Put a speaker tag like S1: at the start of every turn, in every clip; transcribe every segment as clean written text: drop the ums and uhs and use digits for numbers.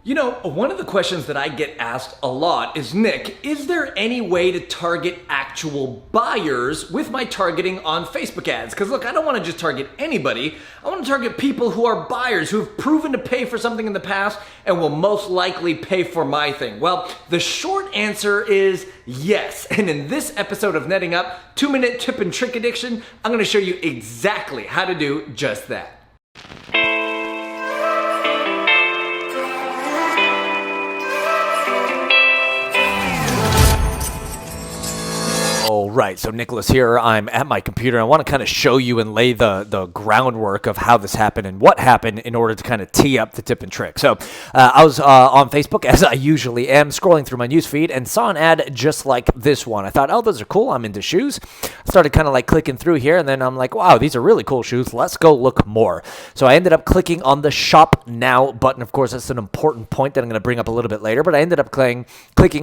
S1: You know, one of the questions that I get asked a lot is, Nick, is there any way to target actual buyers with my targeting on Facebook ads? Because look, I don't want to just target anybody. I want to target people who are buyers, who have proven to pay for something in the past and will most likely pay for my thing. Well, the short answer is yes. And in this episode of Netting Up, 2-minute tip and trick addiction, I'm going to show you exactly how to do just that. All right, so Nicholas here. I'm at my computer. I want to kind of show you and lay the groundwork of how this happened and what happened in order to kind of tee up the tip and trick. So I was on Facebook, as I usually am, scrolling through my newsfeed and saw an ad just like this one. I thought, oh, those are cool. I'm into shoes. I started kind of like clicking through here, and then I'm like, wow, these are really cool shoes. Let's go look more. So I ended up clicking on the Shop Now button. Of course, that's an important point that I'm going to bring up a little bit later, but I ended up clicking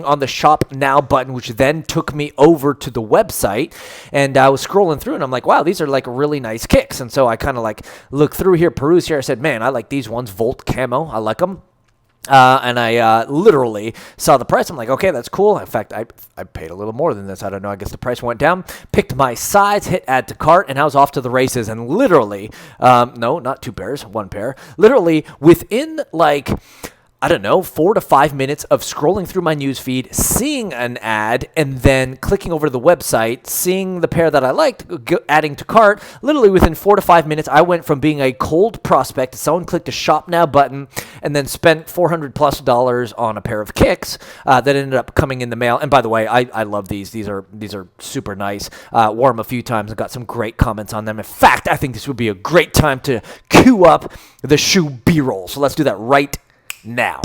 S1: on the Shop Now button, which then took me over to the website, and I was scrolling through and I'm like, wow, these are like really nice kicks. And so I kind of like looked through here, perused here. I said, man, I like these ones, Volt Camo. I like them. And I literally saw the price. I'm like, okay, that's cool. In fact, I paid a little more than this. I don't know. I guess the price went down. Picked my size, hit add to cart, and I was off to the races. And literally, no, not 2 pairs, 1 pair. Literally within like, I don't know, 4 to 5 minutes of scrolling through my newsfeed, seeing an ad, and then clicking over to the website, seeing the pair that I liked, adding to cart. Literally within 4 to 5 minutes, I went from being a cold prospect to someone clicked a Shop Now button and then spent $400+ on a pair of kicks that ended up coming in the mail. And by the way, I love these. These are super nice. Wore them a few times and got some great comments on them. In fact, I think this would be a great time to cue up the shoe B-roll. So let's do that right now.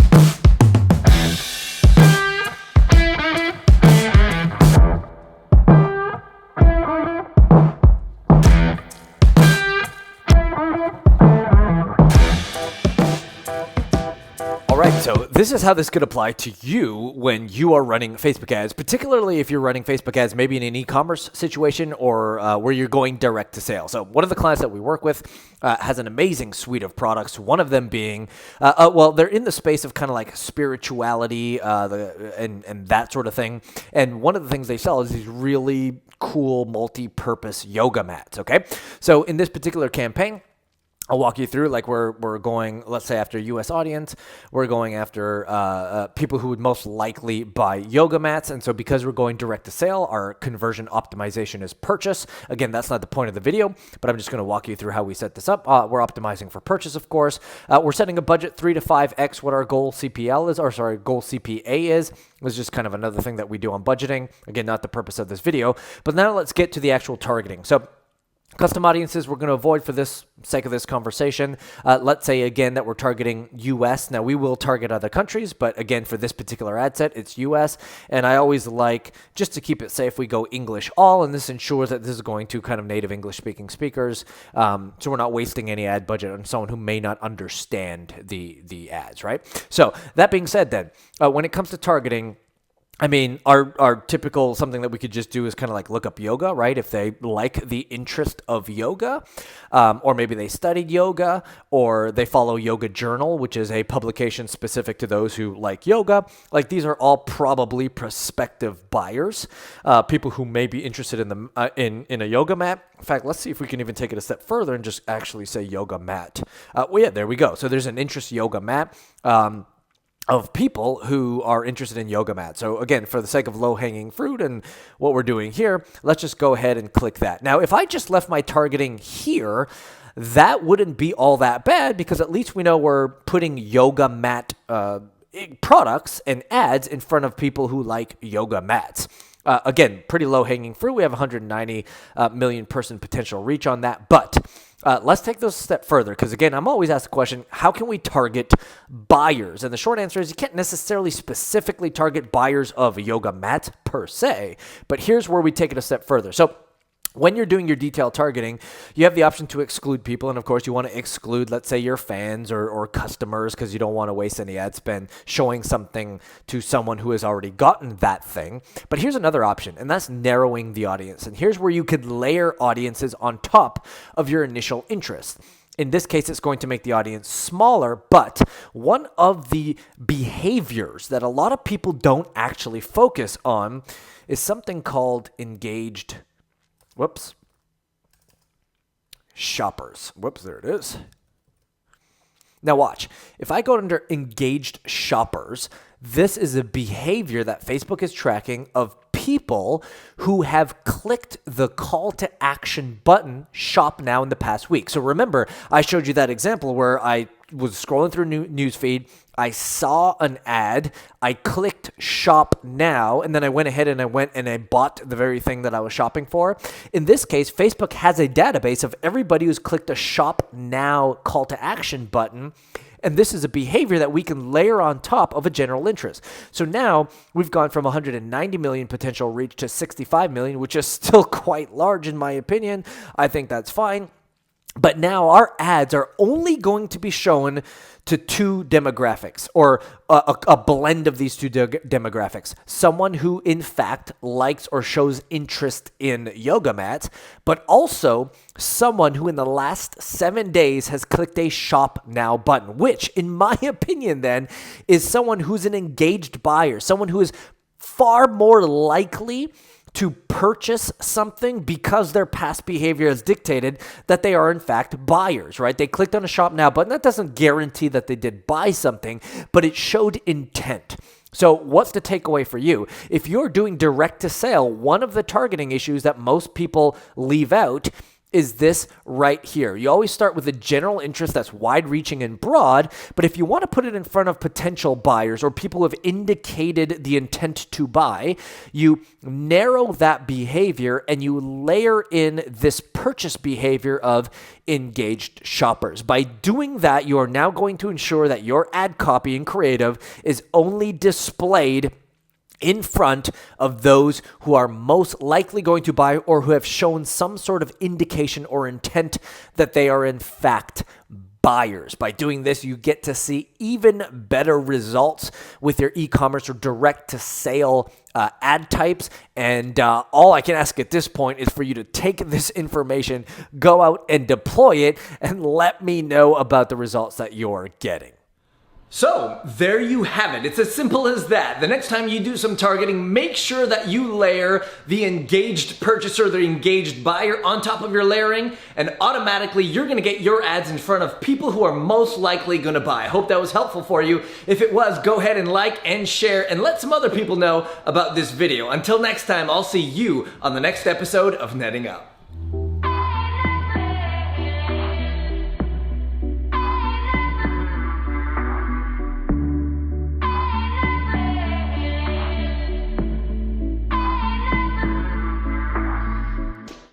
S1: So this is how this could apply to you when you are running Facebook ads, particularly if you're running Facebook ads maybe in an e-commerce situation or where you're going direct to sale. So one of the clients that we work with has an amazing suite of products, one of them being, well, they're in the space of kind of like spirituality and that sort of thing. And one of the things they sell is these really cool multi-purpose yoga mats, okay? So in this particular campaign, I'll walk you through, like we're going, let's say after a U.S. audience, we're going after people who would most likely buy yoga mats. And so because we're going direct to sale, our conversion optimization is purchase. Again, that's not the point of the video, but I'm just going to walk you through how we set this up. We're optimizing for purchase, of course. We're setting a budget 3 to 5x what our goal CPL is, or sorry, goal CPA is. It's just kind of another thing that we do on budgeting. Again, not the purpose of this video, but now let's get to the actual targeting. So custom audiences we're going to avoid for this sake of this conversation. Let's say, again, that we're targeting U.S. Now, we will target other countries, but again, for this particular ad set, it's U.S. And I always like, just to keep it safe, we go English all, and this ensures that this is going to kind of native English-speaking speakers, so we're not wasting any ad budget on someone who may not understand the ads, right? So that being said then, when it comes to targeting, I mean, our typical something that we could just do is kind of like look up yoga, right? If they like the interest of yoga, or maybe they studied yoga, or they follow Yoga Journal, which is a publication specific to those who like yoga. Like, these are all probably prospective buyers, people who may be interested in the in a yoga mat. In fact, let's see if we can even take it a step further and just actually say yoga mat. Well, yeah, there we go. So there's an interest yoga mat. Of people who are interested in yoga mats. So again, for the sake of low-hanging fruit and what we're doing here, let's just go ahead and click that. Now, if I just left my targeting here, that wouldn't be all that bad, because at least we know we're putting yoga mat products and ads in front of people who like yoga mats. Again, pretty low-hanging fruit. We have 190 million person potential reach on that, but let's take this a step further, because again, I'm always asked the question, how can we target buyers? And the short answer is you can't necessarily specifically target buyers of a yoga mat per se, but here's where we take it a step further. So when you're doing your detailed targeting, you have the option to exclude people. And of course, you want to exclude, let's say, your fans or customers, because you don't want to waste any ad spend showing something to someone who has already gotten that thing. But here's another option, and that's narrowing the audience. And here's where you could layer audiences on top of your initial interest. In this case, it's going to make the audience smaller, but one of the behaviors that a lot of people don't actually focus on is something called engaged, shoppers. There it is. Now watch, if I go under engaged shoppers, this is a behavior that Facebook is tracking of people who have clicked the call to action button, shop now, in the past week. So remember, I showed you that example where I was scrolling through newsfeed, I saw an ad, I clicked shop now, and then I went ahead and I bought the very thing that I was shopping for. In this case, Facebook has a database of everybody who's clicked a shop now call to action button. And this is a behavior that we can layer on top of a general interest. So now we've gone from 190 million potential reach to 65 million, which is still quite large in my opinion. I think that's fine. But now our ads are only going to be shown to two demographics, or a blend of these two demographics. Someone who, in fact, likes or shows interest in yoga mats, but also someone who in the last 7 days has clicked a shop now button, which, in my opinion, then, is someone who's an engaged buyer, someone who is far more likely to purchase something because their past behavior has dictated that they are in fact buyers, right? They clicked on a shop now button. That doesn't guarantee that they did buy something, but it showed intent. So what's the takeaway for you? If you're doing direct to sale, one of the targeting issues that most people leave out is this right here. You always start with a general interest that's wide-reaching and broad, but if you want to put it in front of potential buyers or people who have indicated the intent to buy, you narrow that behavior and you layer in this purchase behavior of engaged shoppers. By doing that, you are now going to ensure that your ad copy and creative is only displayed in front of those who are most likely going to buy or who have shown some sort of indication or intent that they are in fact buyers. By doing this, you get to see even better results with your e-commerce or direct-to-sale ad types. And all I can ask at this point is for you to take this information, go out and deploy it, and let me know about the results that you're getting. So, there you have it. It's as simple as that. The next time you do some targeting, make sure that you layer the engaged purchaser, the engaged buyer on top of your layering, and automatically you're going to get your ads in front of people who are most likely going to buy. I hope that was helpful for you. If it was, go ahead and like and share and let some other people know about this video. Until next time, I'll see you on the next episode of Netting Up.